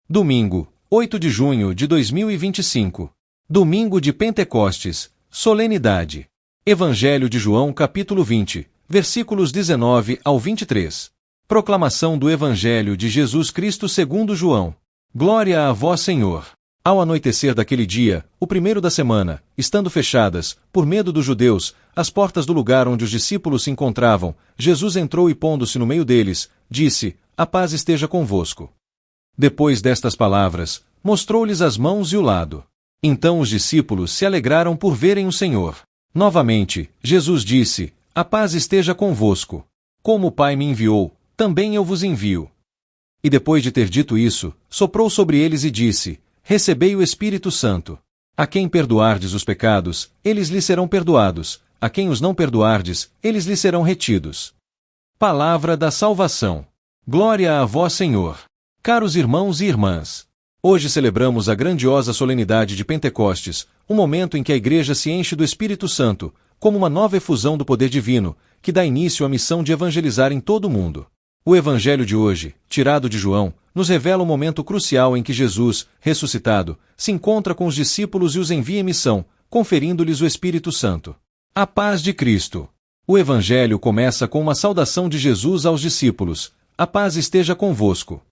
Domingo, 8 de junho de 2025. Domingo de Pentecostes, solenidade. Evangelho de João capítulo 20, versículos 19 ao 23. Proclamação do Evangelho de Jesus Cristo segundo João. Glória a vós, Senhor. Ao anoitecer daquele dia, o primeiro da semana, estando fechadas, por medo dos judeus, as portas do lugar onde os discípulos se encontravam, Jesus entrou e pondo-se no meio deles, disse: A paz esteja convosco. Depois destas palavras, mostrou-lhes as mãos e o lado. Então os discípulos se alegraram por verem o Senhor. Novamente, Jesus disse: A paz esteja convosco. Como o Pai me enviou, também eu vos envio. E depois de ter dito isso, soprou sobre eles e disse: Recebei o Espírito Santo. A quem perdoardes os pecados, eles lhes serão perdoados. A quem os não perdoardes, eles lhes serão retidos. Palavra da salvação. Glória a vós, Senhor. Caros irmãos e irmãs, hoje celebramos a grandiosa solenidade de Pentecostes, um momento em que a Igreja se enche do Espírito Santo, como uma nova efusão do poder divino, que dá início à missão de evangelizar em todo o mundo. O Evangelho de hoje, tirado de João, nos revela o momento crucial em que Jesus, ressuscitado, se encontra com os discípulos e os envia em missão, conferindo-lhes o Espírito Santo. A paz de Cristo. O Evangelho começa com uma saudação de Jesus aos discípulos: A paz esteja convosco.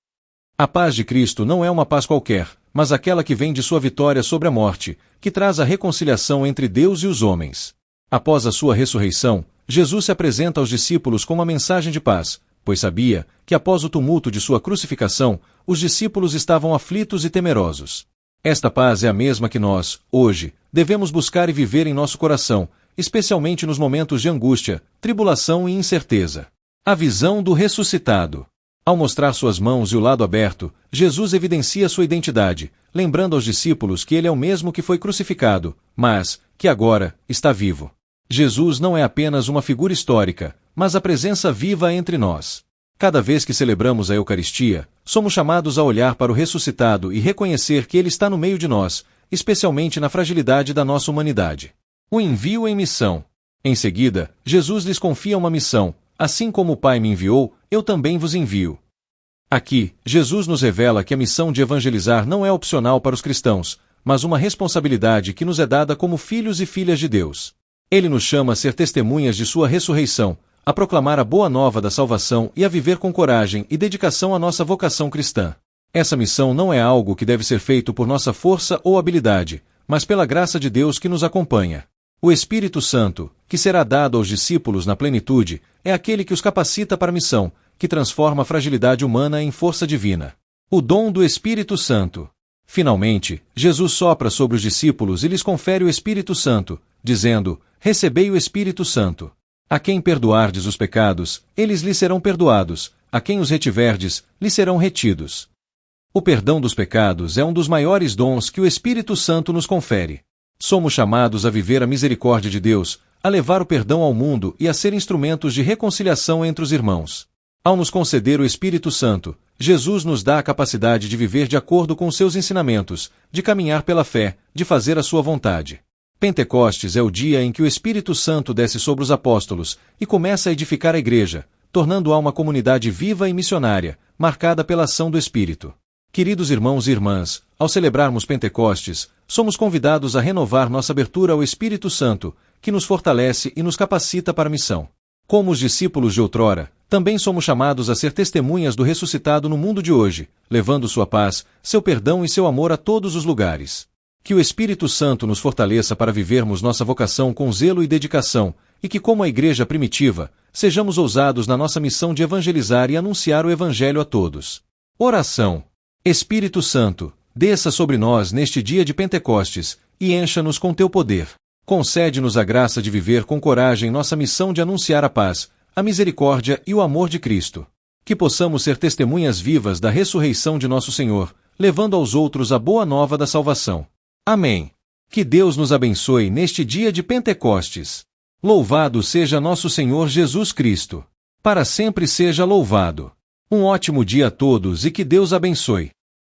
A paz de Cristo não é uma paz qualquer, mas aquela que vem de sua vitória sobre a morte, que traz a reconciliação entre Deus e os homens. Após a sua ressurreição, Jesus se apresenta aos discípulos com uma mensagem de paz, pois sabia que após o tumulto de sua crucificação, os discípulos estavam aflitos e temerosos. Esta paz é a mesma que nós, hoje, devemos buscar e viver em nosso coração, especialmente nos momentos de angústia, tribulação e incerteza. A visão do ressuscitado. Ao mostrar suas mãos e o lado aberto, Jesus evidencia sua identidade, lembrando aos discípulos que ele é o mesmo que foi crucificado, mas que agora está vivo. Jesus não é apenas uma figura histórica, mas a presença viva entre nós. Cada vez que celebramos a Eucaristia, somos chamados a olhar para o ressuscitado e reconhecer que ele está no meio de nós, especialmente na fragilidade da nossa humanidade. O envio em missão. Em seguida, Jesus lhes confia uma missão: Assim como o Pai me enviou, eu também vos envio. Aqui, Jesus nos revela que a missão de evangelizar não é opcional para os cristãos, mas uma responsabilidade que nos é dada como filhos e filhas de Deus. Ele nos chama a ser testemunhas de sua ressurreição, a proclamar a boa nova da salvação e a viver com coragem e dedicação a nossa vocação cristã. Essa missão não é algo que deve ser feito por nossa força ou habilidade, mas pela graça de Deus que nos acompanha. O Espírito Santo, que será dado aos discípulos na plenitude, é aquele que os capacita para a missão, que transforma a fragilidade humana em força divina. O dom do Espírito Santo. Finalmente, Jesus sopra sobre os discípulos e lhes confere o Espírito Santo, dizendo: Recebei o Espírito Santo. A quem perdoardes os pecados, eles lhes serão perdoados. A quem os retiverdes, lhes serão retidos. O perdão dos pecados é um dos maiores dons que o Espírito Santo nos confere. Somos chamados a viver a misericórdia de Deus, a levar o perdão ao mundo e a ser instrumentos de reconciliação entre os irmãos. Ao nos conceder o Espírito Santo, Jesus nos dá a capacidade de viver de acordo com os seus ensinamentos, de caminhar pela fé, de fazer a sua vontade. Pentecostes é o dia em que o Espírito Santo desce sobre os apóstolos e começa a edificar a Igreja, tornando-a uma comunidade viva e missionária, marcada pela ação do Espírito. Queridos irmãos e irmãs, ao celebrarmos Pentecostes, somos convidados a renovar nossa abertura ao Espírito Santo, que nos fortalece e nos capacita para a missão. Como os discípulos de outrora, também somos chamados a ser testemunhas do ressuscitado no mundo de hoje, levando sua paz, seu perdão e seu amor a todos os lugares. Que o Espírito Santo nos fortaleça para vivermos nossa vocação com zelo e dedicação, e que, como a Igreja primitiva, sejamos ousados na nossa missão de evangelizar e anunciar o Evangelho a todos. Oração. Espírito Santo, desça sobre nós neste dia de Pentecostes, e encha-nos com teu poder. Concede-nos a graça de viver com coragem nossa missão de anunciar a paz, a misericórdia e o amor de Cristo. Que possamos ser testemunhas vivas da ressurreição de nosso Senhor, levando aos outros a boa nova da salvação. Amém. Que Deus nos abençoe neste dia de Pentecostes. Louvado seja nosso Senhor Jesus Cristo. Para sempre seja louvado. Um ótimo dia a todos e que Deus abençoe.